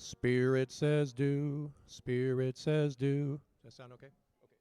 Spirit says do. Spirit says do. Does that sound okay? Okay.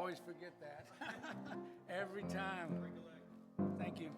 always forget that. Every time. Thank you.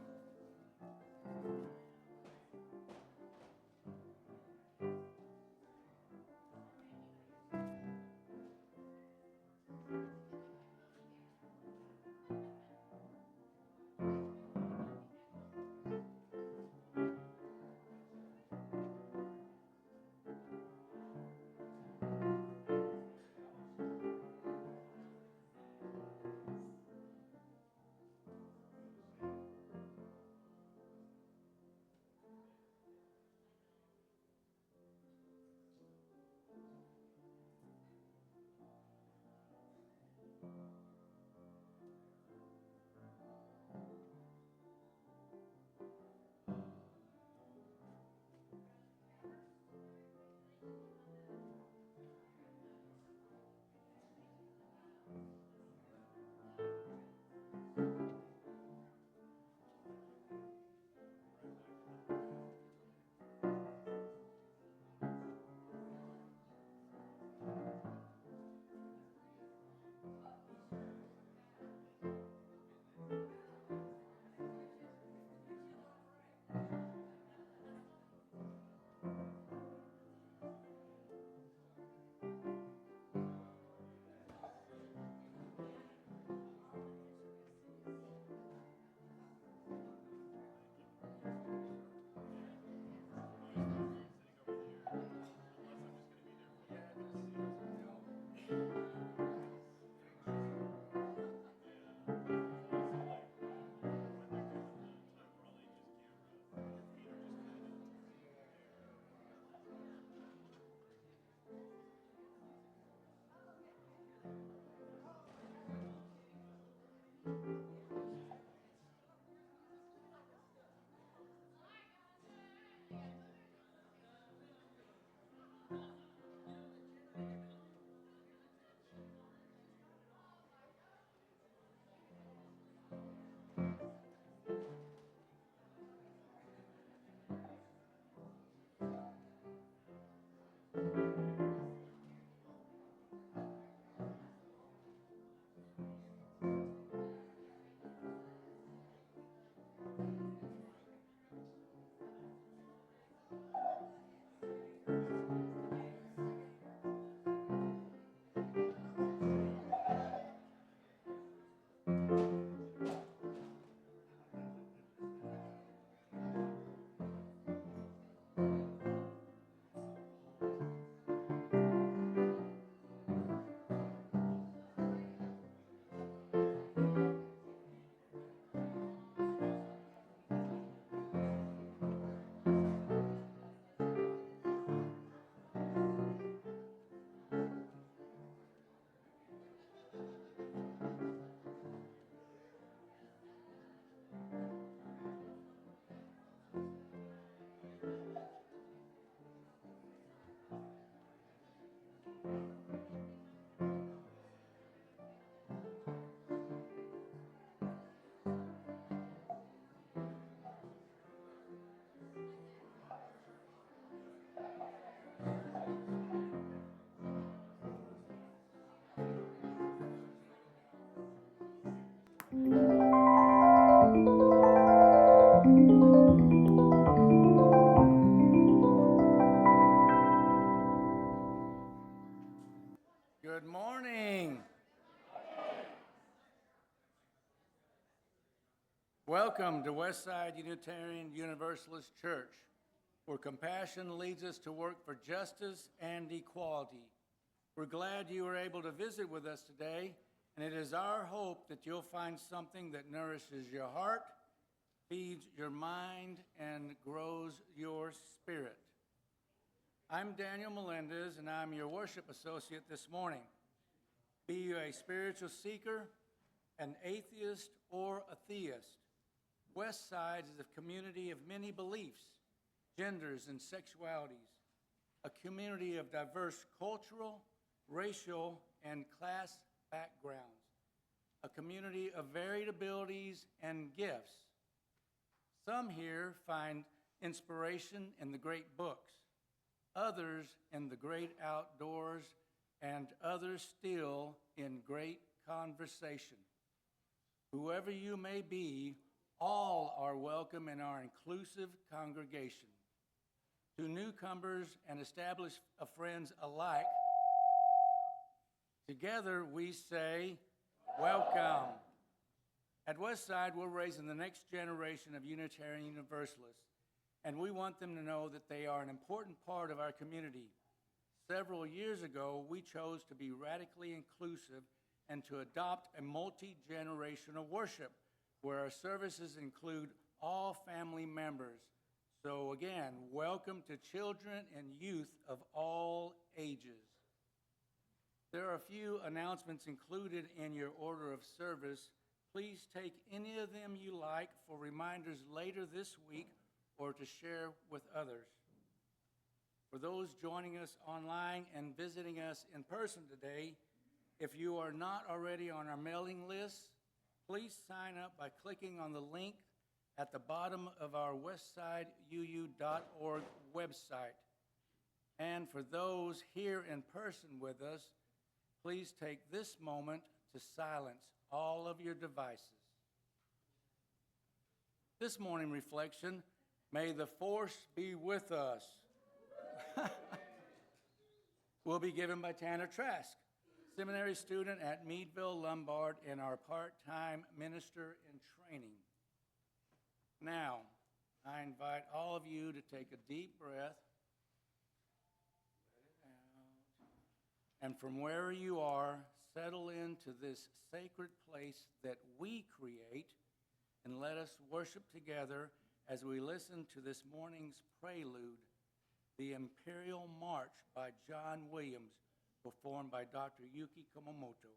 Good morning. Welcome to Westside Unitarian Universalist Church, where compassion leads us to work for justice and equality. We're glad you were able to visit with us today, and it is our hope that you'll find something that nourishes your heart, feeds your mind, and grows your spirit. I'm Daniel Melendez, and I'm your worship associate this morning. Be you a spiritual seeker, an atheist, or a theist, Westside is a community of many beliefs, genders, and sexualities, a community of diverse cultural, racial, and class backgrounds, a community of varied abilities and gifts. Some here find inspiration in the great books, others in the great outdoors, and others still in great conversation. Whoever you may be, all are welcome in our inclusive congregation. To newcomers and established friends alike, together we say, welcome. At Westside, we're raising the next generation of Unitarian Universalists, and we want them to know that they are an important part of our community. Several years ago, we chose to be radically inclusive and to adopt a multi-generational worship where our services include all family members. So again, welcome to children and youth of all ages. There are a few announcements included in your order of service. Please take any of them you like for reminders later this week or to share with others. For those joining us online and visiting us in person today, if you are not already on our mailing list, please sign up by clicking on the link at the bottom of our westsideu.org website. And for those here in person with us, please take this moment to silence all of your devices. This morning reflection, may the force be with us, will be given by Tanner Trask, seminary student at Meadville Lombard and our part-time minister in training. Now, I invite all of you to take a deep breath, let it out, and from where you are, settle into this sacred place that we create, and let us worship together as we listen to this morning's prelude, the Imperial March by John Williams, performed by Dr. Yuki Komomoto.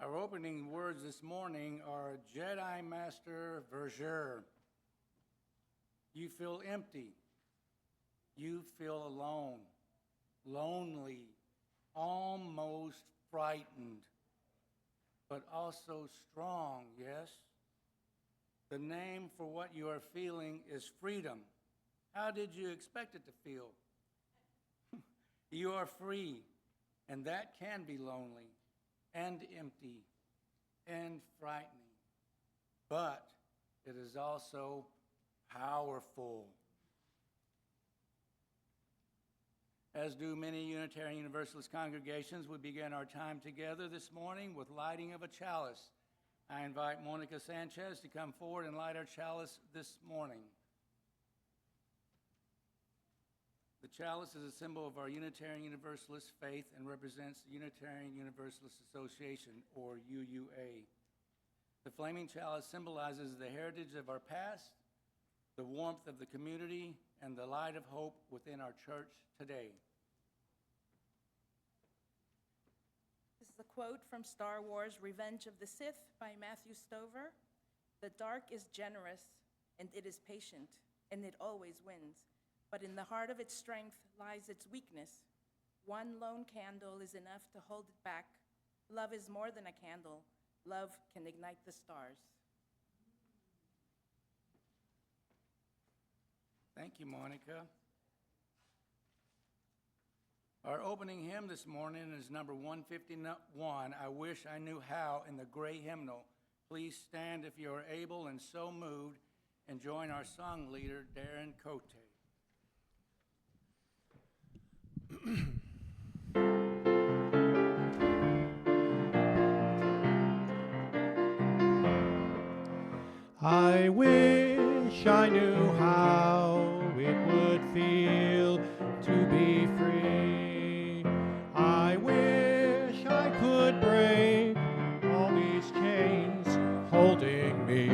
Our opening words this morning are Jedi Master Verger. You feel empty. You feel alone, lonely, almost frightened, but also strong, yes? The name for what you are feeling is freedom. How did you expect it to feel? You are free, and that can be lonely and empty and frightening, but it is also powerful. As do many Unitarian Universalist congregations, we begin our time together this morning with lighting of a chalice. I invite Monica Sanchez to come forward and light our chalice this morning. The chalice is a symbol of our Unitarian Universalist faith and represents the Unitarian Universalist Association, or UUA. The flaming chalice symbolizes the heritage of our past, the warmth of the community, and the light of hope within our church today. This is a quote from Star Wars: Revenge of the Sith by Matthew Stover. The dark is generous, and it is patient, and it always wins. But in the heart of its strength lies its weakness. One lone candle is enough to hold it back. Love is more than a candle. Love can ignite the stars. Thank you, Monica. Our opening hymn this morning is number 151, I Wish I Knew How, in the gray hymnal. Please stand if you are able and so moved, and join our song leader, Darren Cote. I wish I knew how it would feel to be free. I wish I could break all these chains holding me.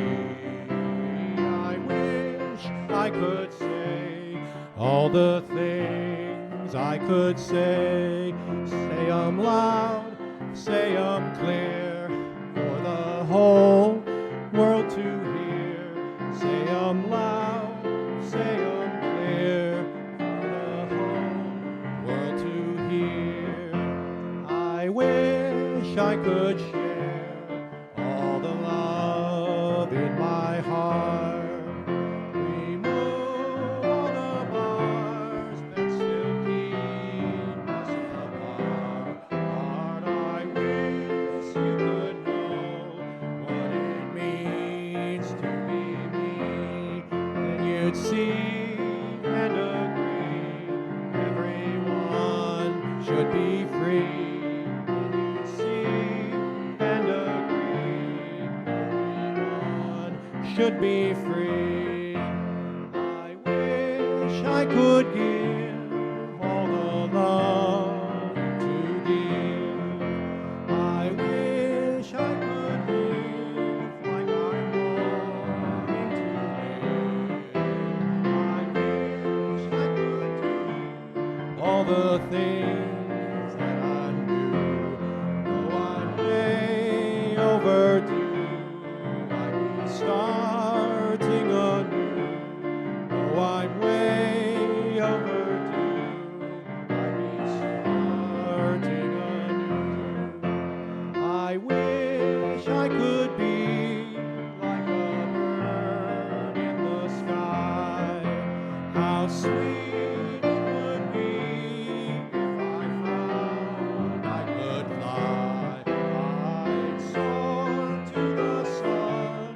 I wish I could say all the things I could say. Say 'em loud, say 'em clear, for the whole world to hear. Say 'em loud, say 'em clear, for the whole world to hear. I wish I could share all the love in my heart. Remove all the bars that still keep us apart. I wish you could know what it means to be me. Then you'd see and agree everyone should be free. Then you'd see and agree everyone should be free. I wish I could give all the love to give. I wish I could live like I'm longing to live. I wish I could do all the things that I knew. Though I'm way overdue, I'd be starting anew. Though I'm way overdue, I'd be starting anew. I wish I could be like a bird in the sky. How sweet it would be if I found I could fly. I'd soar to the sun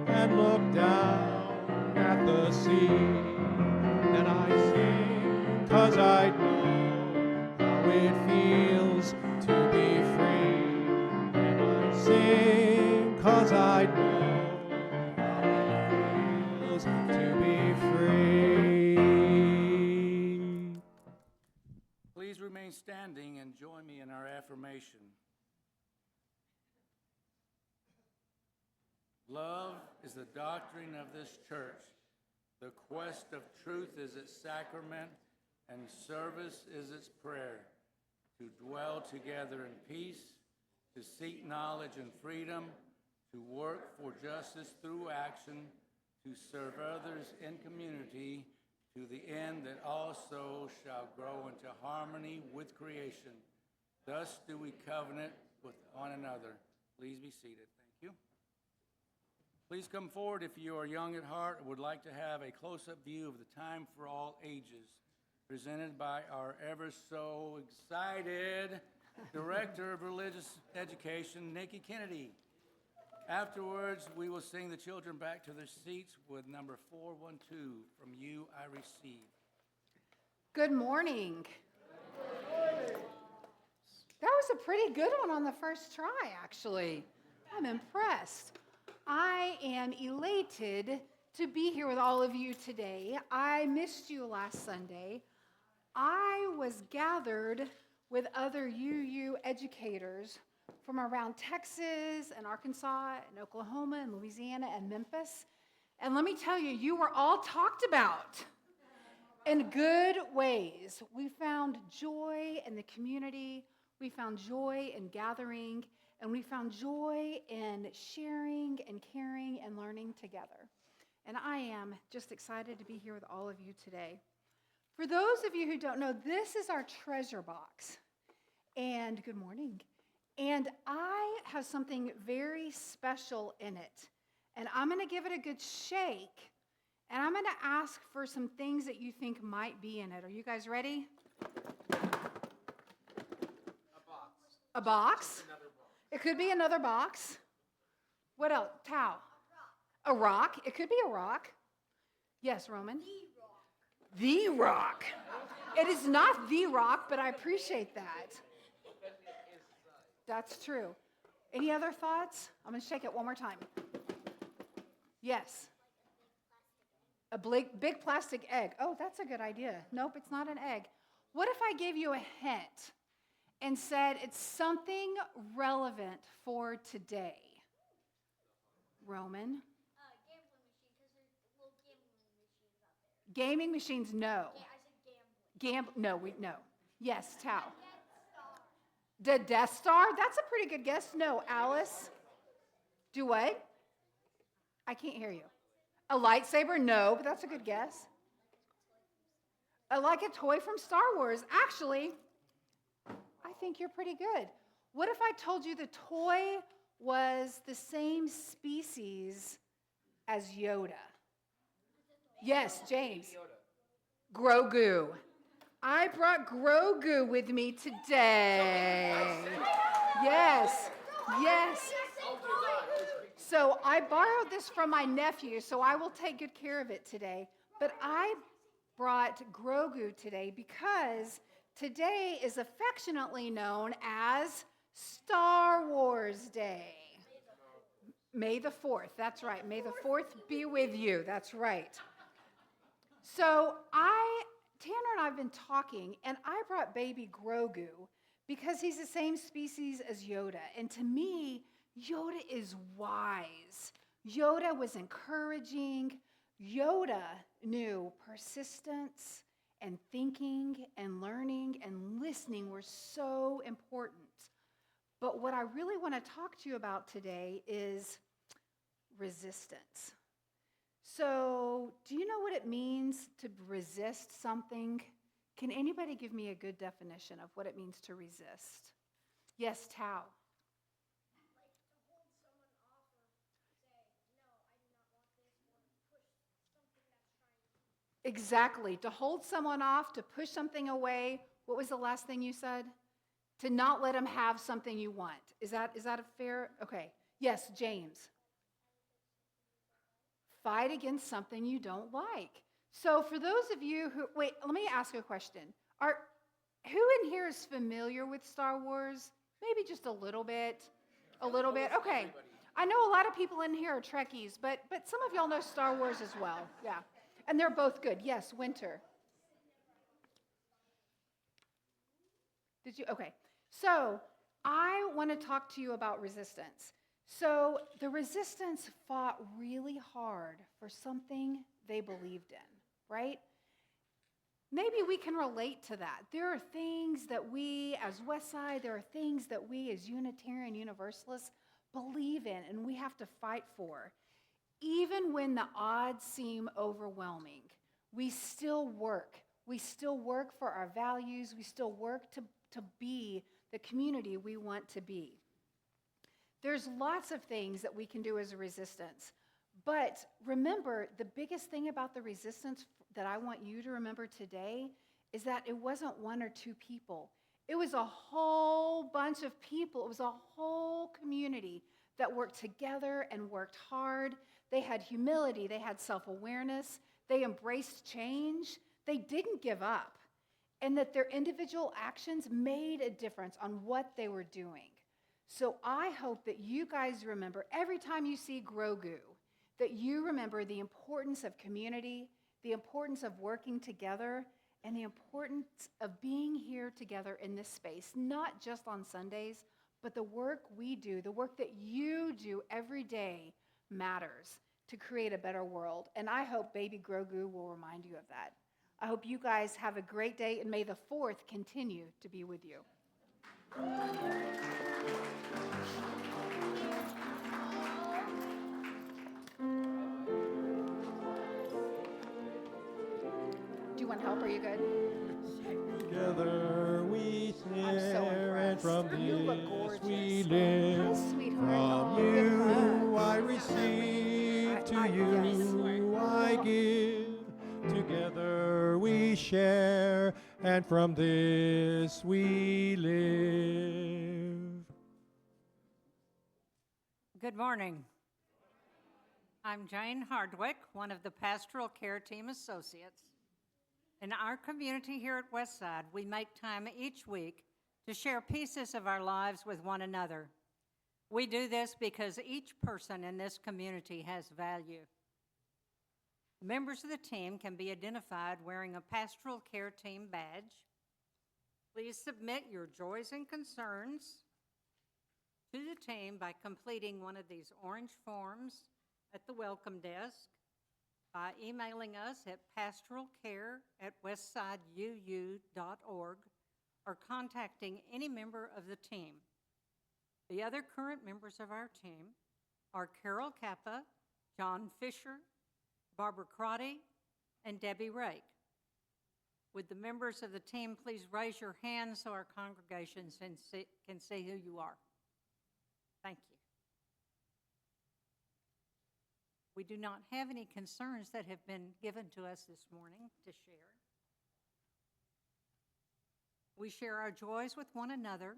and look down at the sea. Then I'd sing 'cause I know how it feels to be free. Then I'd sing 'cause I know how it feels to be free. Please remain standing and join me in our affirmation. Love is the doctrine of this church. The quest of truth is its sacrament, and service is its prayer. To dwell together in peace, to seek knowledge and freedom, to work for justice through action, to serve others in community, to the end that all souls shall grow into harmony with creation. Thus do we covenant with one another. Please be seated. Thank you. Please come forward if you are young at heart or would like to have a close-up view of the Time for All Ages, presented by our ever so excited Director of Religious Education, Nikki Kennedy. Afterwards, we will sing the children back to their seats with number 412, From You I Receive. Good morning. That was a pretty good one on the first try, actually. I'm impressed. I am elated to be here with all of you today. I missed you last Sunday. I was gathered with other UU educators from around Texas and Arkansas and Oklahoma and Louisiana and Memphis. And let me tell you, you were all talked about in good ways. We found joy in the community. We found joy in gathering. And we found joy in sharing and caring and learning together. And I am just excited to be here with all of you today. For those of you who don't know, this is our treasure box. And good morning. And I have something very special in it. And I'm going to give it a good shake. And I'm going to ask for some things that you think might be in it. Are you guys ready? A box? It could be another box. What else? Tao. A rock. It could be a rock. Yes, Roman? The rock. It is not the rock, but I appreciate that. That's true. Any other thoughts? I'm going to shake it one more time. Yes. A big plastic egg. Oh, that's a good idea. Nope, it's not an egg. What if I gave you a hint and said it's something relevant for today? Roman? Gaming machines, no. No. Yes, Tao. The Death Star? That's a pretty good guess. No, Alice? Do what? I can't hear you. A lightsaber? No, but that's a good guess. Like a toy from Star Wars. Actually, I think you're pretty good. What if I told you the toy was the same species as Yoda? Yes, James. Grogu. I brought Grogu with me today. Yes. So I borrowed this from my nephew, so I will take good care of it today. But I brought Grogu today because today is affectionately known as Star Wars Day. May the 4th, that's right. May the 4th be with you, that's right. So Tanner and I have been talking, and I brought baby Grogu because he's the same species as Yoda. And to me, Yoda is wise. Yoda was encouraging. Yoda knew persistence and thinking and learning and listening were so important. But what I really want to talk to you about today is resistance. So, do you know what it means to resist something? Can anybody give me a good definition of what it means to resist? Yes, Tao. Exactly. To hold someone off, to push something away. What was the last thing you said? To not let them have something you want. Is that a fair? Okay. Yes, James. Fight against something you don't like. So for those of you who, wait, let me ask you a question. Who in here is familiar with Star Wars? Maybe just a little bit? A little bit? Okay. I know a lot of people in here are Trekkies, but some of y'all know Star Wars as well. Yeah. And they're both good. Yes, Winter. Did you? Okay. So I want to talk to you about resistance. So the resistance fought really hard for something they believed in, right? Maybe we can relate to that. There are things that we as Westside, there are things that we as Unitarian Universalists believe in and we have to fight for. Even when the odds seem overwhelming, we still work. We still work for our values. We still work to be the community we want to be. There's lots of things that we can do as a resistance. But remember, the biggest thing about the resistance that I want you to remember today is that it wasn't one or two people. It was a whole bunch of people. It was a whole community that worked together and worked hard. They had humility. They had self-awareness. They embraced change. They didn't give up. And that their individual actions made a difference on what they were doing. So I hope that you guys remember every time you see Grogu, that you remember the importance of community, the importance of working together, and the importance of being here together in this space, not just on Sundays, but the work we do, the work that you do every day matters to create a better world. And I hope baby Grogu will remind you of that. I hope you guys have a great day, and may the 4th continue to be with you. Do you want help? Are you good? Together we I'm so share, and impressed. from You look this gorgeous. we live. Hi, sweetheart. From Oh, good you hug. I receive, to yes. you I give. and from this we live. Good morning. I'm Jane Hardwick, one of the Pastoral Care Team Associates. In our community here at Westside, we make time each week to share pieces of our lives with one another. We do this because each person in this community has value. Members of the team can be identified wearing a Pastoral Care Team badge. Please submit your joys and concerns to the team by completing one of these orange forms at the welcome desk, by emailing us at pastoralcare@westsideu.org, or contacting any member of the team. The other current members of our team are Carol Kappa, John Fisher, Barbara Crotty, and Debbie Rake. Would the members of the team please raise your hands so our congregation can see who you are? Thank you. We do not have any concerns that have been given to us this morning to share. We share our joys with one another,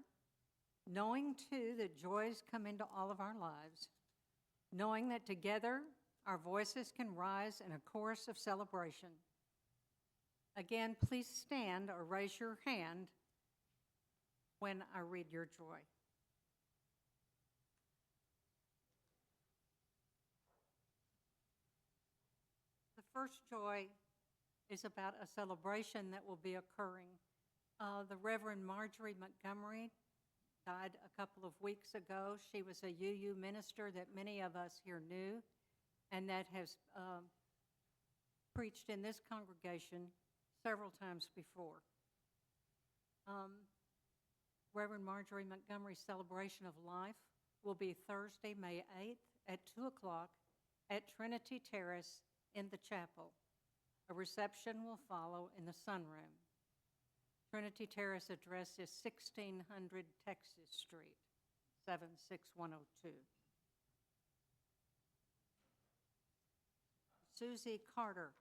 knowing too that joys come into all of our lives, knowing that together our voices can rise in a chorus of celebration. Again, please stand or raise your hand when I read your joy. The first joy is about a celebration that will be occurring. The Reverend Marjorie Montgomery died a couple of weeks ago. She was a UU minister that many of us here knew and that has preached in this congregation several times before. Reverend Marjorie Montgomery's celebration of life will be Thursday, May 8th at 2 o'clock at Trinity Terrace in the chapel. A reception will follow in the sunroom. Trinity Terrace address is 1600 Texas Street, 76102. Susie Carter.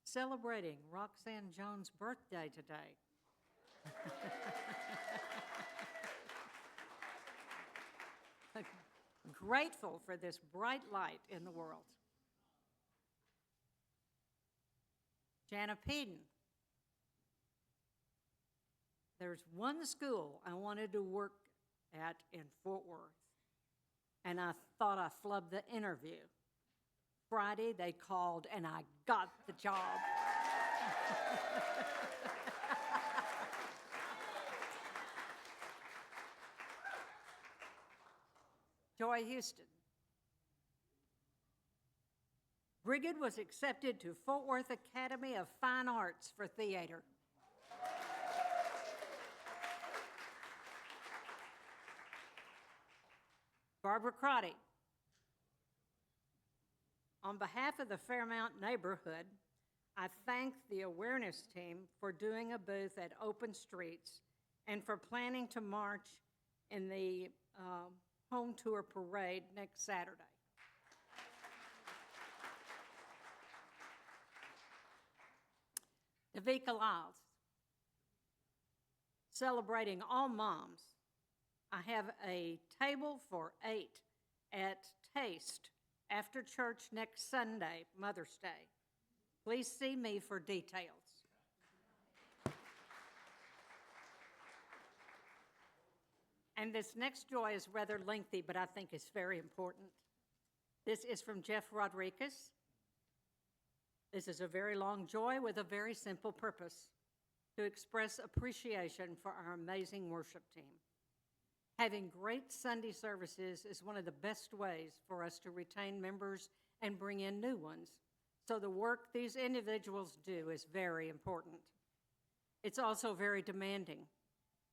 Celebrating Roxanne Jones' birthday today. Grateful for this bright light in the world. Jana Peden. There's one school I wanted to work at in Fort Worth, and I thought I flubbed the interview. Friday, they called, and I got the job. Joy Houston. Brigid was accepted to Fort Worth Academy of Fine Arts for theater. Barbara Crotty. On behalf of the Fairmount neighborhood, I thank the awareness team for doing a booth at Open Streets and for planning to march in the home tour parade next Saturday. Davika Lyles. Celebrating all moms, I have a table for 8 at Taste after church next Sunday, Mother's Day. Please see me for details. And this next joy is rather lengthy, but I think it's very important. This is from Jeff Rodriguez. This is a very long joy with a very simple purpose: to express appreciation for our amazing worship team. Having great Sunday services is one of the best ways for us to retain members and bring in new ones. So the work these individuals do is very important. It's also very demanding.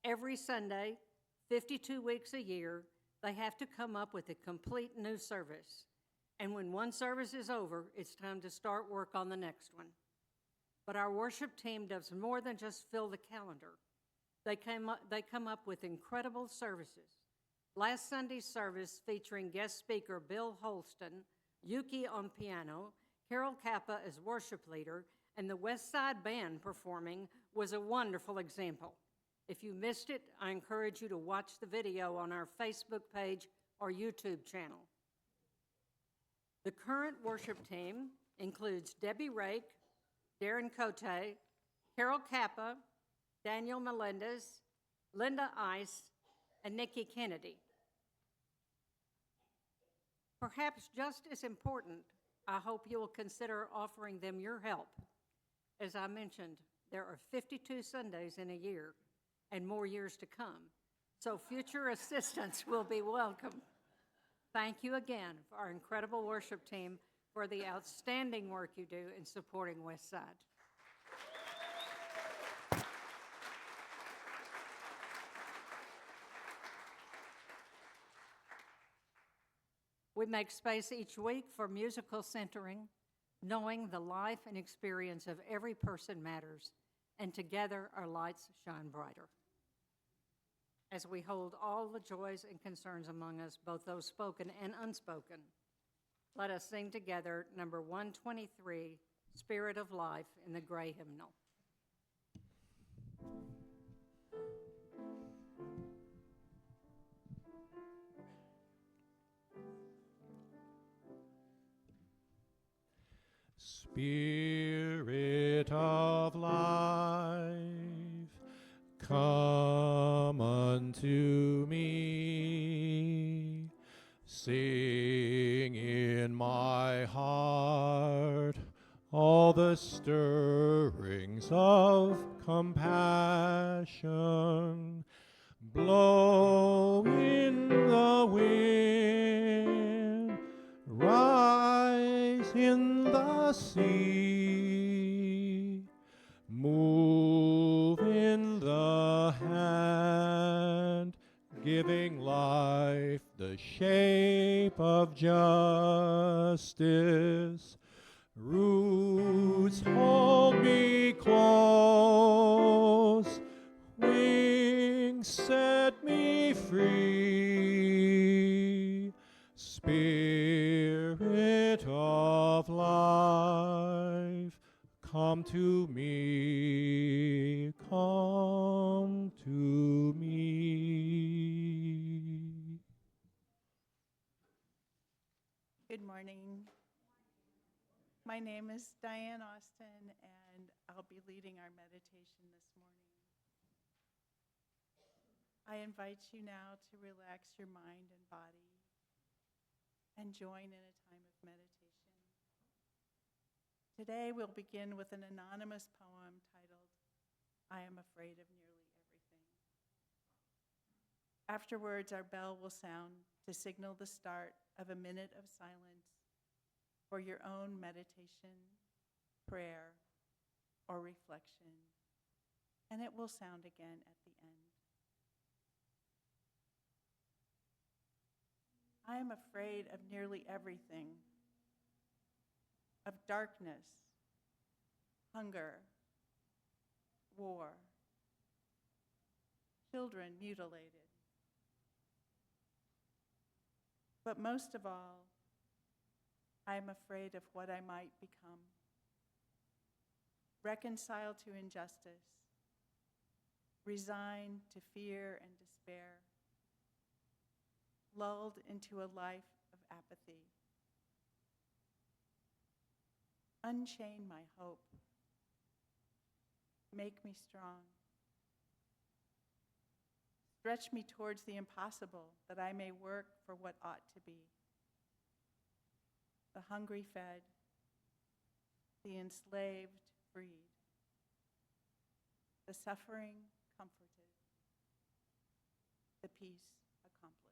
Every Sunday, 52 weeks a year, they have to come up with a complete new service. And when one service is over, it's time to start work on the next one. But our worship team does more than just fill the calendar. They come up with incredible services. Last Sunday's service featuring guest speaker Bill Holston, Wookie on piano, Carol Kappa as worship leader, and the West Side Band performing was a wonderful example. If you missed it, I encourage you to watch the video on our Facebook page or YouTube channel. The current worship team includes Debbie Rake, Darren Cote, Carol Kappa, Daniel Melendez, Linda Ice, and Nikki Kennedy. Perhaps just as important, I hope you will consider offering them your help. As I mentioned, there are 52 Sundays in a year and more years to come, so future assistance will be welcome. Thank you again for our incredible worship team for the outstanding work you do in supporting Westside. We make space each week for musical centering, knowing the life and experience of every person matters, and together our lights shine brighter. As we hold all the joys and concerns among us, both those spoken and unspoken, let us sing together number 123, Spirit of Life, in the Gray Hymnal. Spirit of life, come unto me. Sing in my heart all the stirrings of compassion. Blow in the wind, rise in the sea, move in the hand, giving life the shape of justice. Roots hold me close, wings set me free. Spirit of life, come to me, come to me. Good morning. My name is Diane Austin, and I'll be leading our meditation this morning. I invite you now to relax your mind and body and join in a time of meditation. Today we'll begin with an anonymous poem titled, I Am Afraid of Nearly Everything. Afterwards, our bell will sound to signal the start of a minute of silence for your own meditation, prayer, or reflection, and it will sound again at the end. I am afraid of nearly everything, of darkness, hunger, war, children mutilated. But most of all, I am afraid of what I might become. Reconciled to injustice, resigned to fear and despair, lulled into a life of apathy. Unchain my hope. Make me strong. Stretch me towards the impossible, that I may work for what ought to be. The hungry fed, the enslaved freed, the suffering comforted, the peace accomplished.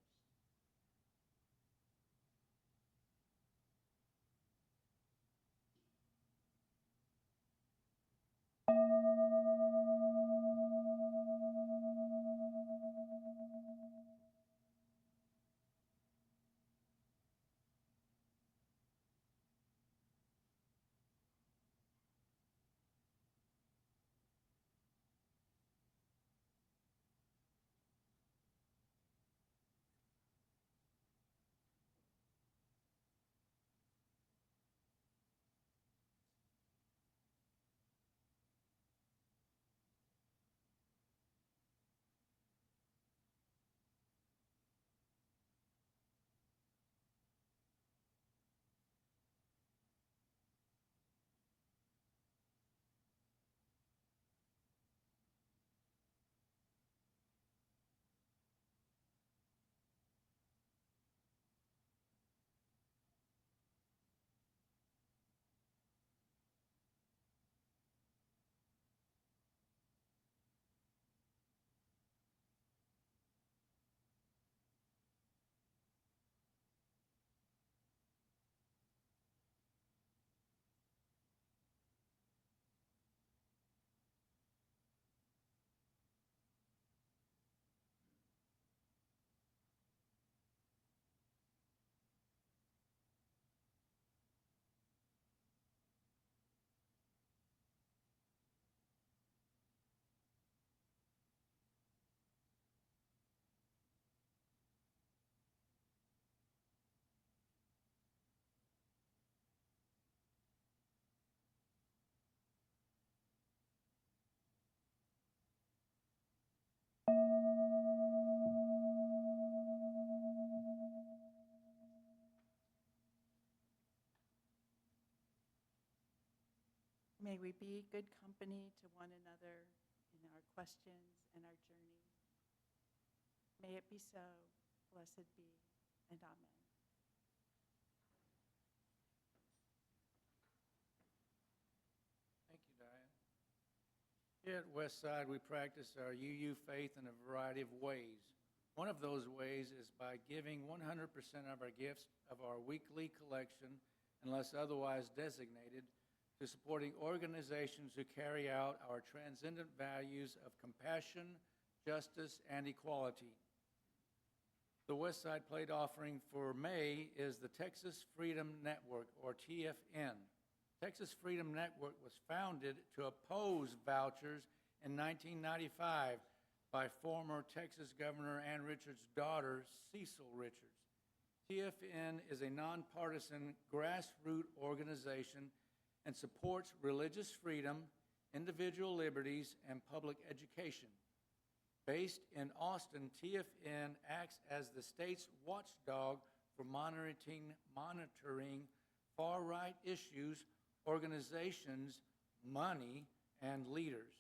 May we be good company to one another in our questions and our journey. May it be so. Blessed be, and amen. Thank you, Diane. Here at Westside, we practice our UU faith in a variety of ways. One of those ways is by giving 100% of our gifts of our weekly collection, unless otherwise designated, to supporting organizations who carry out our transcendent values of compassion, justice, and equality. The Westside Plate offering for May is the Texas Freedom Network, or TFN. Texas Freedom Network was founded to oppose vouchers in 1995 by former Texas Governor Ann Richards' daughter, Cecil Richards. TFN is a nonpartisan grassroots organization and supports religious freedom, individual liberties, and public education. Based in Austin, TFN acts as the state's watchdog for monitoring far-right issues, organizations, money, and leaders.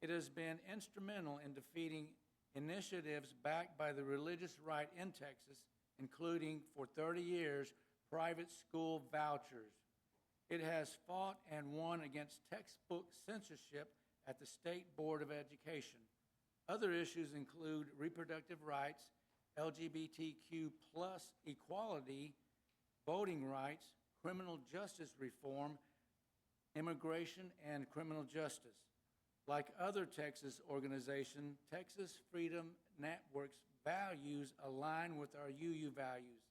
It has been instrumental in defeating initiatives backed by the religious right in Texas, including, for 30 years, private school vouchers. It has fought and won against textbook censorship at the State Board of Education. Other issues include reproductive rights, LGBTQ plus equality, voting rights, criminal justice reform, immigration, and criminal justice. Like other Texas organizations, Texas Freedom Network's values align with our UU values.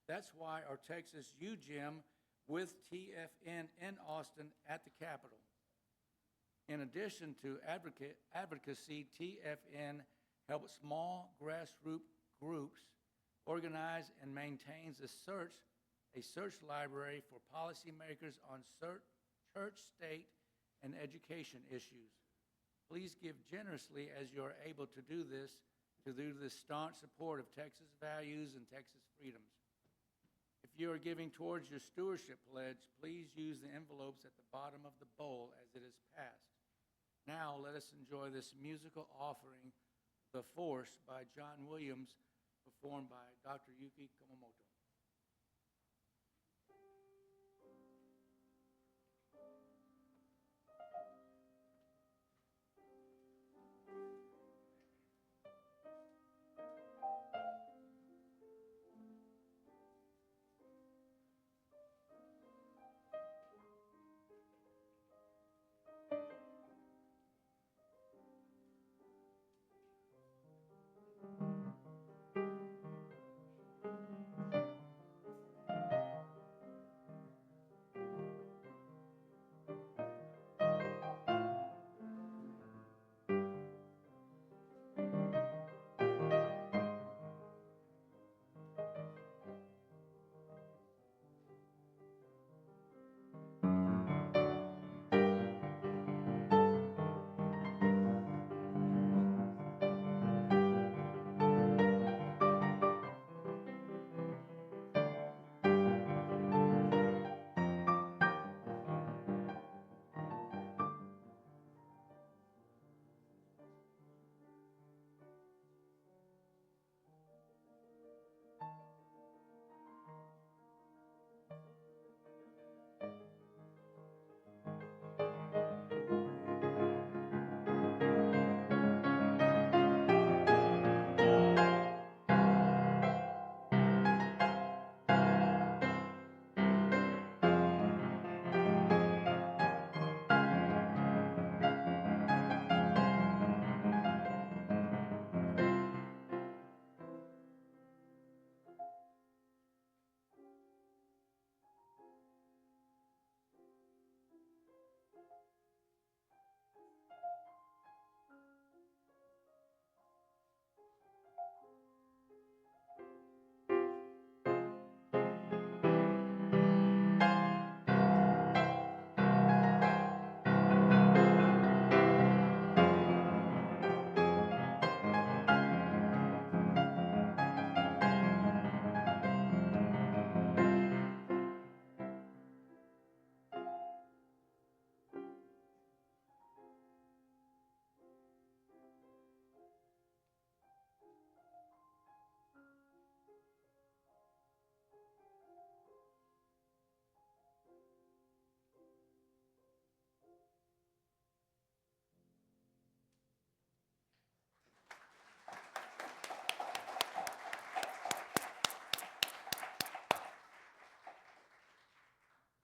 That's why our Texas U Gym with TFN in Austin at the Capitol. In addition to advocacy, TFN helps small grassroots groups organize and maintains a search library for policymakers on church, state, and education issues. Please give generously as you are able to do this staunch support of Texas values and Texas freedoms. If you are giving towards your stewardship pledge, please use the envelopes at the bottom of the bowl as it is passed. Now let us enjoy this musical offering, The Force by John Williams, performed by Dr. Yuki Kumamoto.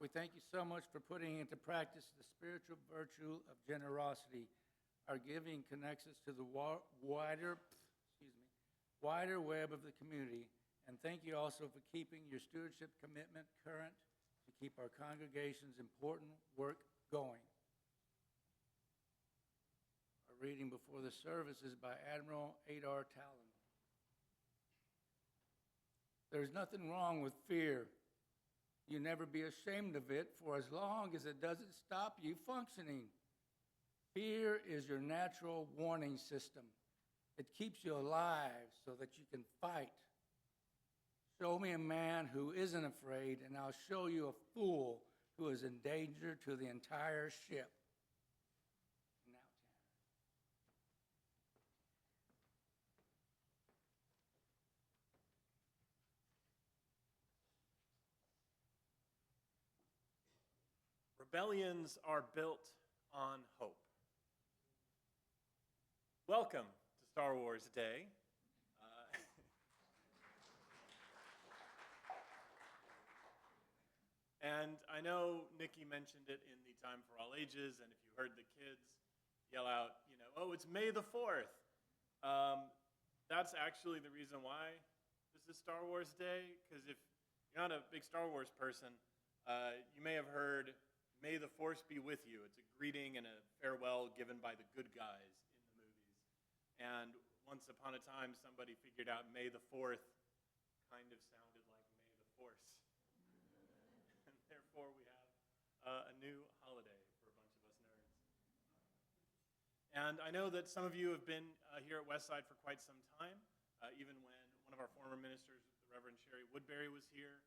we thank you so much for putting into practice the spiritual virtue of generosity. Our giving connects us to the wider web of the community. And thank you also for keeping your stewardship commitment current to keep our congregation's important work going. Our reading before the service is by Admiral Adar Talon. There's nothing wrong with fear. You never be ashamed of it for as long as it doesn't stop you functioning. Fear is your natural warning system. It keeps you alive so that you can fight. Show me a man who isn't afraid, and I'll show you a fool who is in danger to the entire ship. Now, Rebellions are built on hope. Welcome to Star Wars Day. And I know Nikki mentioned it in the Time for All Ages, and if you heard the kids yell out, oh, it's May the 4th. That's actually the reason why this is Star Wars Day, because if you're not a big Star Wars person, you may have heard, May the Force be with you. It's a greeting and a farewell given by the good guys in the movies. And once upon a time, somebody figured out May the 4th kind of sounded like May the Force. And therefore, we have a new holiday for a bunch of us nerds. And I know that some of you have been here at Westside for quite some time, even when one of our former ministers, the Reverend Sherry Woodbury, was here.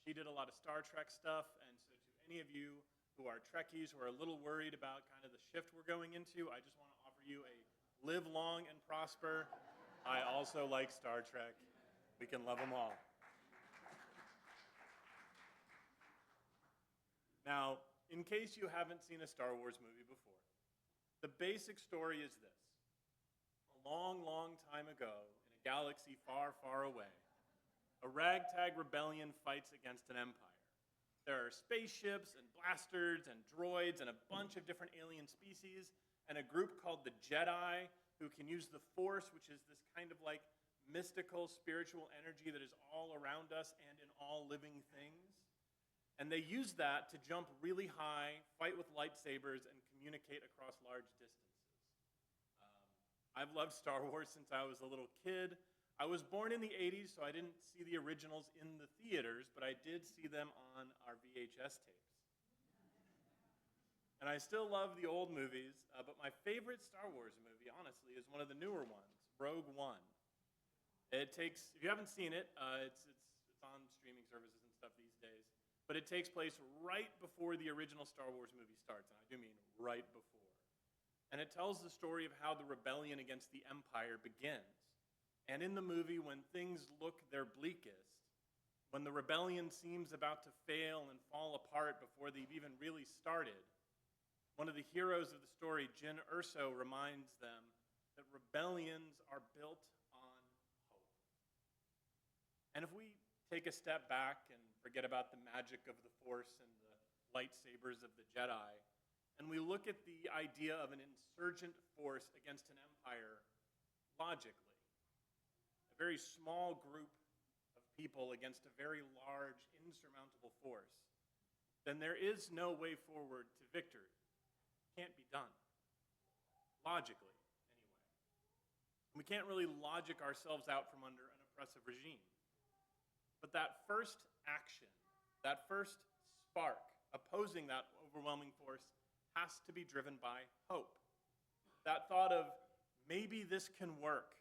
She did a lot of Star Trek stuff, and so to any of you who are Trekkies who are a little worried about kind of the shift we're going into, I just want to offer you a live long and prosper. I also like Star Trek. We can love them all. Now, in case you haven't seen a Star Wars movie before, the basic story is this. A long, long time ago, in a galaxy far, far away, a ragtag rebellion fights against an empire. There are spaceships and blasters and droids and a bunch of different alien species and a group called the Jedi who can use the Force, which is this kind of like mystical spiritual energy that is all around us and in all living things. And they use that to jump really high, fight with lightsabers, and communicate across large distances. I've loved Star Wars since I was a little kid. I was born in the 80s, so I didn't see the originals in the theaters, but I did see them on our VHS tapes. And I still love the old movies, but my favorite Star Wars movie, honestly, is one of the newer ones, Rogue One. It takes, if you haven't seen it, it's on streaming services and stuff these days, but it takes place right before the original Star Wars movie starts, and I do mean right before. And it tells the story of how the rebellion against the Empire begins. And in the movie, when things look their bleakest, when the rebellion seems about to fail and fall apart before they've even really started, one of the heroes of the story, Jyn Erso, reminds them that rebellions are built on hope. And if we take a step back and forget about the magic of the Force and the lightsabers of the Jedi, and we look at the idea of an insurgent force against an empire logically, a very small group of people against a very large, insurmountable force, then there is no way forward to victory. Can't be done. Logically, anyway. We can't really logic ourselves out from under an oppressive regime. But that first action, that first spark opposing that overwhelming force has to be driven by hope. That thought of, maybe this can work.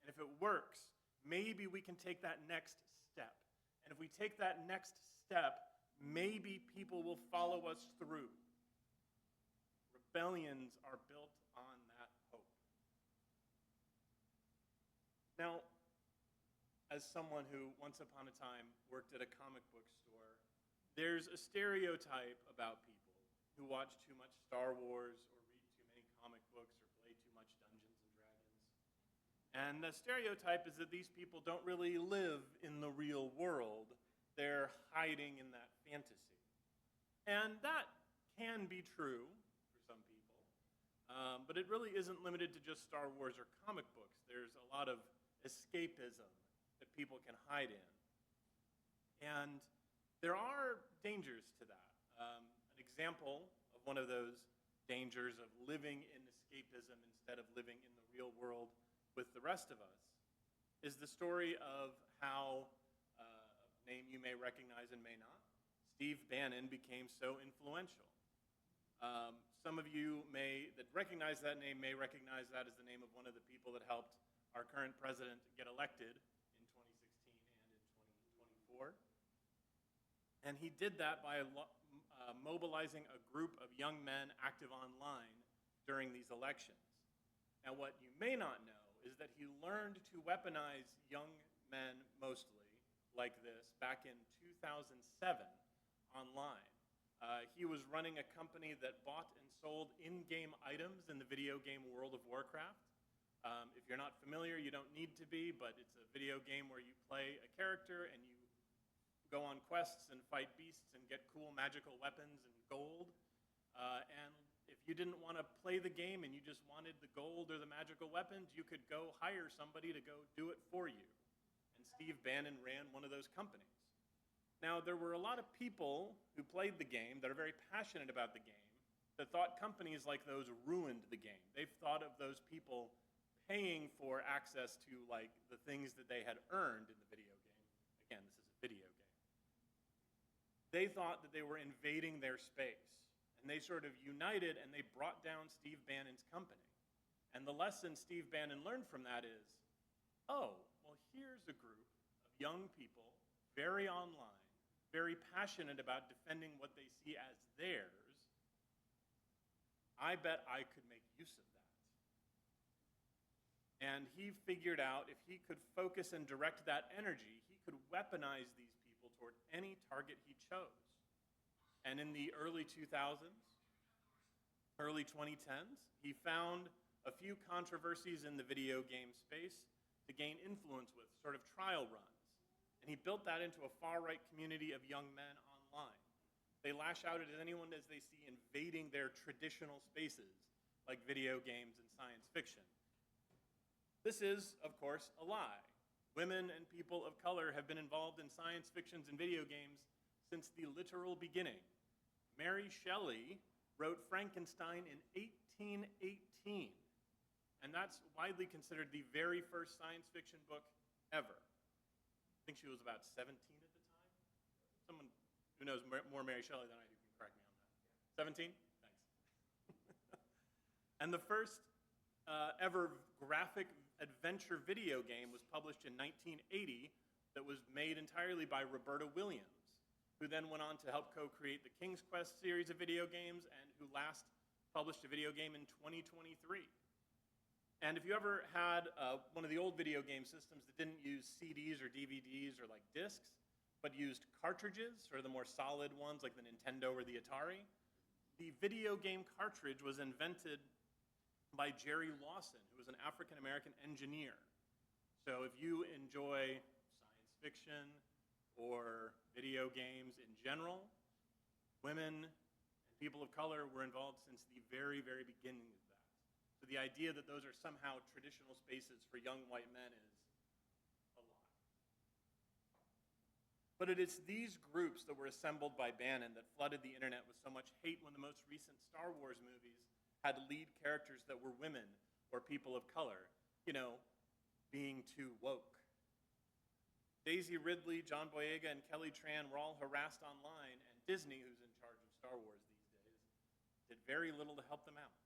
And if it works, maybe we can take that next step. And if we take that next step, maybe people will follow us through. Rebellions are built on that hope. Now, as someone who once upon a time worked at a comic book store, there's a stereotype about people who watch too much Star Wars or read too many comic books or play too much Dungeons and Dragons. And the stereotype is that these people don't really live in the real world. They're hiding in that fantasy. And that can be true for some people, but it really isn't limited to just Star Wars or comic books. There's a lot of escapism that people can hide in. And there are dangers to that. An example of one of those dangers of living in escapism instead of living in the real world with the rest of us is the story of how a name you may recognize and may not, Steve Bannon became so influential. Some of you that recognize that name may recognize that as the name of one of the people that helped our current president get elected in 2016 and in 2024. And he did that by mobilizing a group of young men active online during these elections. Now, what you may not know is that he learned to weaponize young men, mostly, like this, back in 2007 online. He was running a company that bought and sold in-game items in the video game World of Warcraft. If you're not familiar, you don't need to be, but it's a video game where you play a character and you go on quests and fight beasts and get cool magical weapons and gold. And if you didn't want to play the game and you just wanted the gold or the magical weapons, you could go hire somebody to go do it for you. And Steve Bannon ran one of those companies. Now, there were a lot of people who played the game that are very passionate about the game that thought companies like those ruined the game. They've thought of those people paying for access to like the things that they had earned in the video game. Again, this is a video game. They thought that they were invading their space. And they sort of united and they brought down Steve Bannon's company. And the lesson Steve Bannon learned from that is, oh, well, here's a group of young people, very online, very passionate about defending what they see as theirs. I bet I could make use of that. And he figured out if he could focus and direct that energy, he could weaponize these people toward any target he chose. And in the early 2000s, early 2010s, he found a few controversies in the video game space to gain influence with, sort of trial runs. And he built that into a far-right community of young men online. They lash out at anyone as they see invading their traditional spaces, like video games and science fiction. This is, of course, a lie. Women and people of color have been involved in science fictions and video games since the literal beginning. Mary Shelley wrote Frankenstein in 1818, and that's widely considered the very first science fiction book ever. I think she was about 17 at the time. Someone who knows more Mary Shelley than I do can correct me on that. 17? Thanks. And the first ever graphic adventure video game was published in 1980 that was made entirely by Roberta Williams, who then went on to help co-create the King's Quest series of video games and who last published a video game in 2023. And if you ever had one of the old video game systems that didn't use CDs or DVDs or like discs, but used cartridges, or the more solid ones like the Nintendo or the Atari, the video game cartridge was invented by Jerry Lawson, who was an African-American engineer. So if you enjoy science fiction or video games in general, women and people of color were involved since the very, very beginning of that. So the idea that those are somehow traditional spaces for young white men is a lie. But it is these groups that were assembled by Bannon that flooded the internet with so much hate when the most recent Star Wars movies had lead characters that were women or people of color, being too woke. Daisy Ridley, John Boyega, and Kelly Tran were all harassed online, and Disney, who's in charge of Star Wars these days, did very little to help them out.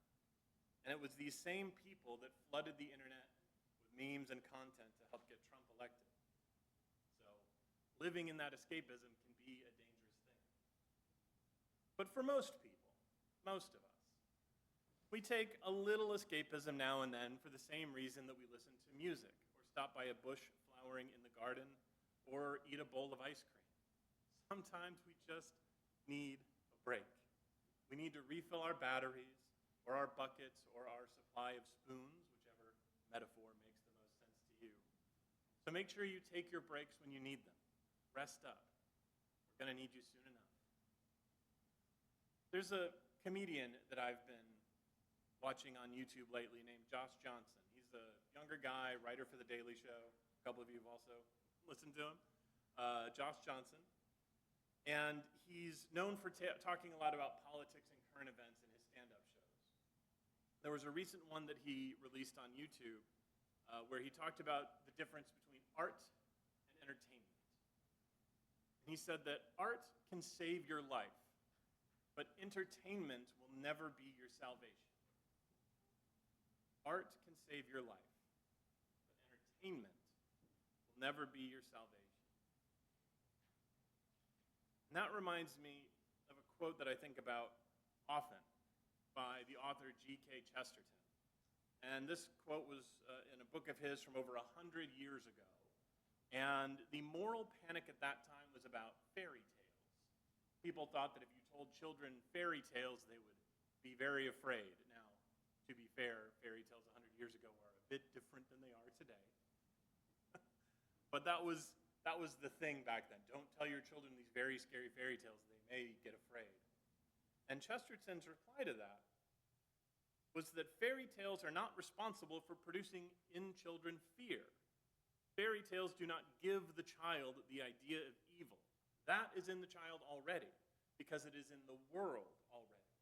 And it was these same people that flooded the internet with memes and content to help get Trump elected. So living in that escapism can be a dangerous thing. But for most people, most of us, we take a little escapism now and then for the same reason that we listen to music, or stop by a bush flowering in the garden, or eat a bowl of ice cream. Sometimes we just need a break. We need to refill our batteries, or our buckets, or our supply of spoons, whichever metaphor makes the most sense to you. So make sure you take your breaks when you need them. Rest up. We're going to need you soon enough. There's a comedian that I've been watching on YouTube lately named Josh Johnson. He's a younger guy, writer for The Daily Show. A couple of you have also listened to him. Josh Johnson. And he's known for talking a lot about politics and current events in his stand-up shows. There was a recent one that he released on YouTube where he talked about the difference between art and entertainment. And he said that art can save your life, but entertainment will never be your salvation. Art can save your life, but entertainment will never be your salvation. And that reminds me of a quote that I think about often by the author G.K. Chesterton. And this quote was in a book of his from over 100 years ago. And the moral panic at that time was about fairy tales. People thought that if you told children fairy tales, they would be very afraid. Now, to be fair, fairy tales 100 years ago are a bit different than they are today. But that was the thing back then. Don't tell your children these very scary fairy tales. They may get afraid. And Chesterton's reply to that was that fairy tales are not responsible for producing in children fear. Fairy tales do not give the child the idea of evil. That is in the child already, because it is in the world already.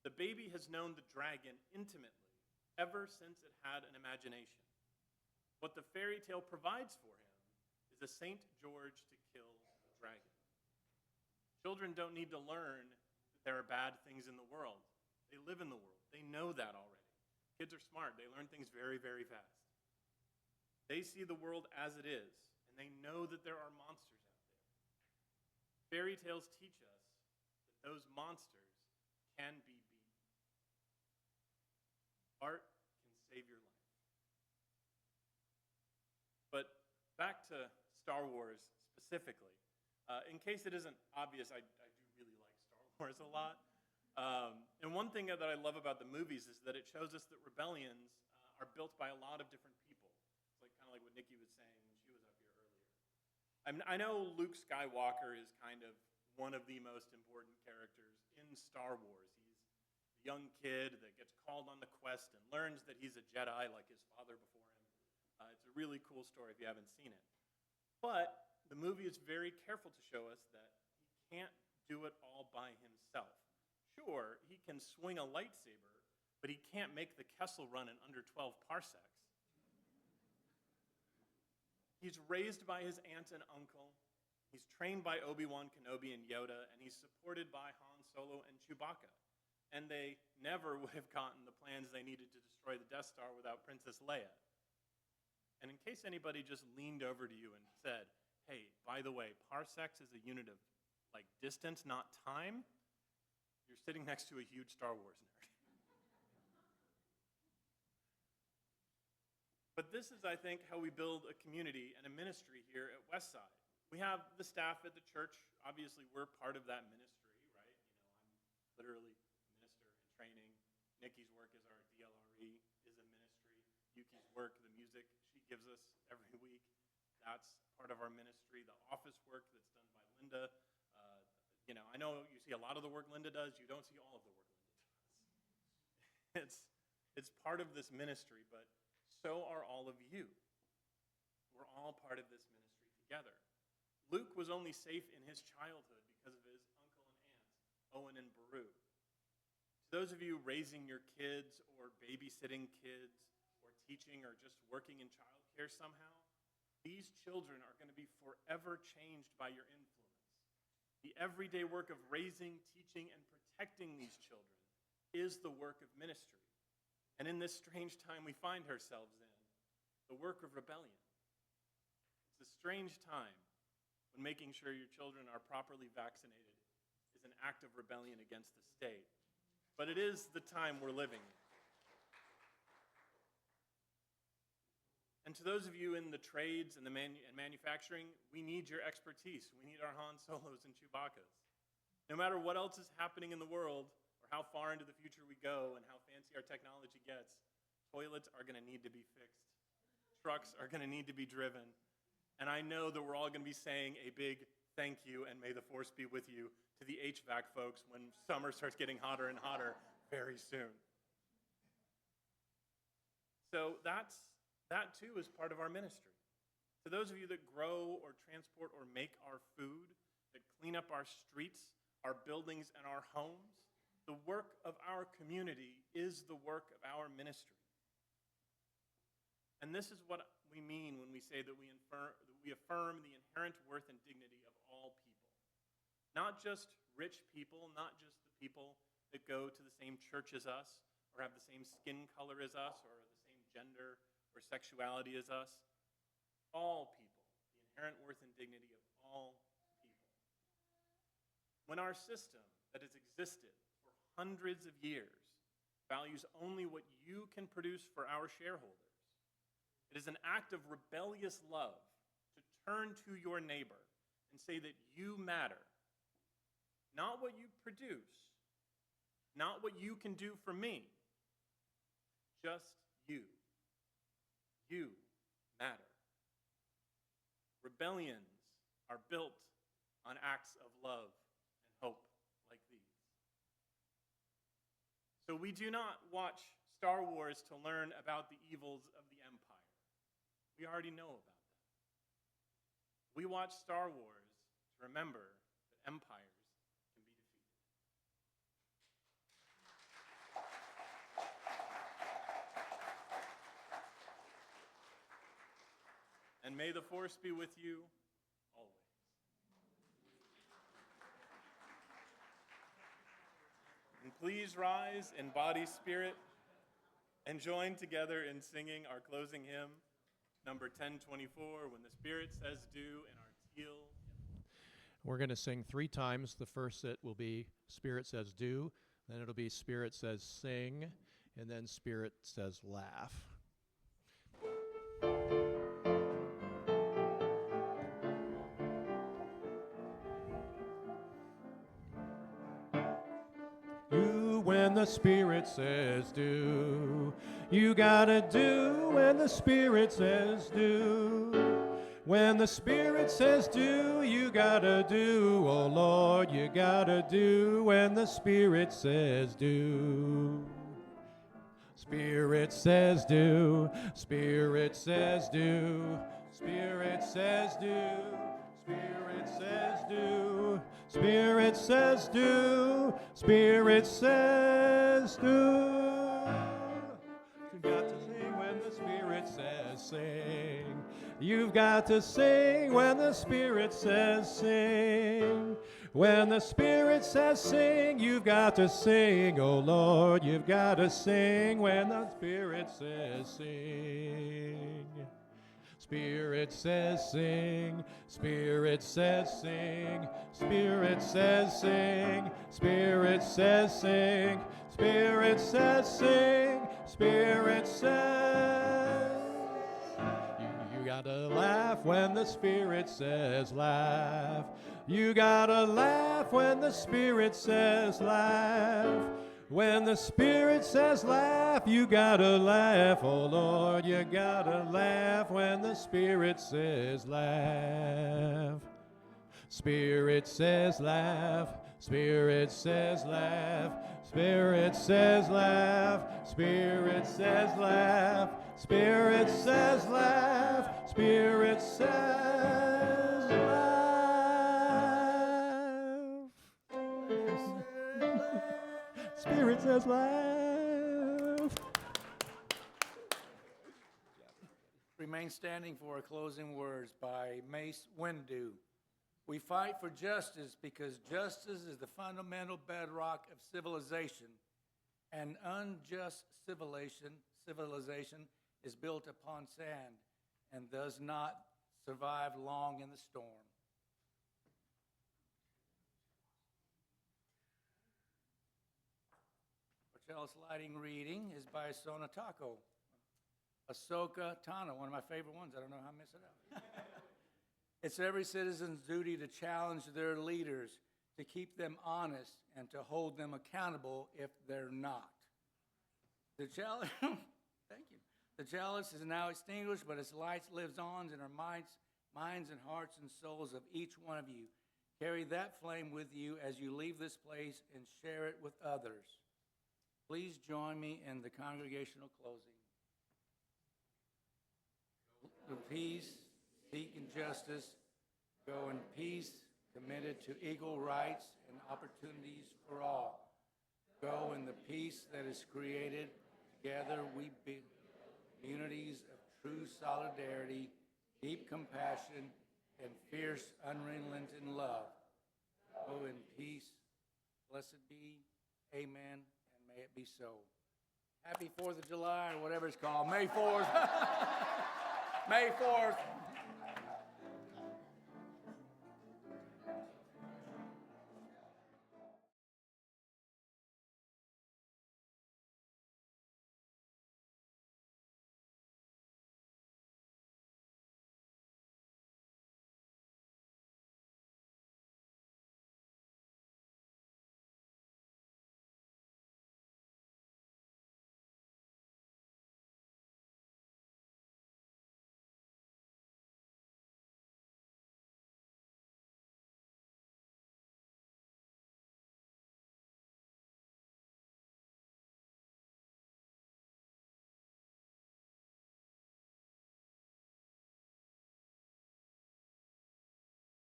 The baby has known the dragon intimately ever since it had an imagination. What the fairy tale provides for him is a St. George to kill the dragon. Children don't need to learn that there are bad things in the world. They live in the world. They know that already. Kids are smart. They learn things very, very fast. They see the world as it is, and they know that there are monsters out there. Fairy tales teach us that those monsters can be beaten. Art can save your life. But back to Star Wars specifically. In case it isn't obvious, I do really like Star Wars a lot. And one thing that I love about the movies is that it shows us that rebellions are built by a lot of different people. It's like kind of like what Nikki was saying when she was up here earlier. I know Luke Skywalker is kind of one of the most important characters in Star Wars. He's the young kid that gets called on the quest and learns that he's a Jedi like his father before him. It's a really cool story if you haven't seen it. But the movie is very careful to show us that he can't do it all by himself. Sure, he can swing a lightsaber, but he can't make the Kessel Run in under 12 parsecs. He's raised by his aunt and uncle. He's trained by Obi-Wan Kenobi and Yoda, and he's supported by Han Solo and Chewbacca. And they never would have gotten the plans they needed to destroy the Death Star without Princess Leia. And in case anybody just leaned over to you and said, hey, by the way, parsecs is a unit of like distance, not time, you're sitting next to a huge Star Wars nerd. But this is, I think, how we build a community and a ministry here at Westside. We have the staff at the church. Obviously, we're part of that ministry, right? I'm literally a minister in training. Nikki's work as our DLRE is a ministry. Yuki's work, the music she gives us every week, that's part of our ministry. The office work that's done by Linda. I know you see a lot of the work Linda does. You don't see all of the work Linda does. It's part of this ministry, but so are all of you. We're all part of this ministry together. Luke was only safe in his childhood because of his uncle and aunts, Owen and Baru. To those of you raising your kids or babysitting kids or teaching or just working in childcare somehow, these children are going to be forever changed by your influence. The everyday work of raising, teaching, and protecting these children is the work of ministry. And in this strange time we find ourselves in, the work of rebellion. It's a strange time when making sure your children are properly vaccinated is an act of rebellion against the state. But it is the time we're living in. And to those of you in the trades and the manufacturing, we need your expertise. We need our Han Solos and Chewbaccas. No matter what else is happening in the world, or how far into the future we go and how fancy our technology gets, toilets are going to need to be fixed. Trucks are going to need to be driven. And I know that we're all going to be saying a big thank you, and may the force be with you to the HVAC folks when summer starts getting hotter and hotter very soon. So that too is part of our ministry. To those of you that grow or transport or make our food, that clean up our streets, our buildings, and our homes, the work of our community is the work of our ministry. And this is what we mean when we say that we affirm the inherent worth and dignity of all people. Not just rich people, not just the people that go to the same church as us, or have the same skin color as us, or the same gender or sexuality as us. All people, the inherent worth and dignity of all people. When our system that has existed for hundreds of years values only what you can produce for our shareholders, it is an act of rebellious love to turn to your neighbor and say that you matter. Not what you produce, not what you can do for me, just you. You matter. Rebellions are built on acts of love and hope like these. So we do not watch Star Wars to learn about the evils of the Empire. We already know about them. We watch Star Wars to remember that empires can be defeated. And may the force be with you always. And please rise in body, spirit, and join together in singing our closing hymn, number 1024, When the Spirit Says Do, in our teal hymn. We're going to sing 3 times. The first set will be Spirit Says Do, then it'll be Spirit Says Sing, and then Spirit Says Laugh. Do when the Spirit says do. You gotta do when the Spirit says do. When the Spirit says do, you gotta do. Oh Lord, you gotta do when the Spirit says do. Spirit says do. Spirit says do. Spirit says do. Spirit says do. Spirit says do. Spirit says do. You've got to sing when the Spirit says sing. You've got to sing when the Spirit says sing. When the Spirit says sing, you've got to sing. Oh Lord, you've got to sing when the Spirit says sing. Spirit says sing, Spirit says sing, Spirit says sing, Spirit says sing, Spirit says sing, Spirit says. You gotta laugh when the Spirit says laugh. You gotta laugh when the Spirit says laugh. When the Spirit says laugh, you gotta laugh. Oh Lord, you gotta laugh when the Spirit says laugh. Spirit says laugh. Spirit says laugh. Spirit says laugh. Spirit says laugh. Spirit says laugh. Spirit says laugh. Spirit says laugh. Remain standing for our closing words by Mace Windu. We fight for justice because justice is the fundamental bedrock of civilization. An unjust civilization is built upon sand and does not survive long in the storm. Our chalice lighting reading is by Sonatako. Ahsoka Tano, one of my favorite ones. I don't know how I mess it up. It's every citizen's duty to challenge their leaders, to keep them honest, and to hold them accountable if they're not. The chalice, thank you. The chalice is now extinguished, but its light lives on in our minds and hearts and souls of each one of you. Carry that flame with you as you leave this place and share it with others. Please join me in the congregational closing. Go in peace, seek justice. Go in peace, committed to equal rights and opportunities for all. Go in the peace that is created. Together we build communities of true solidarity, deep compassion, and fierce, unrelenting love. Go in peace. Blessed be. Amen. And may it be so. Happy 4th of July, or whatever it's called. May 4th. May 4th.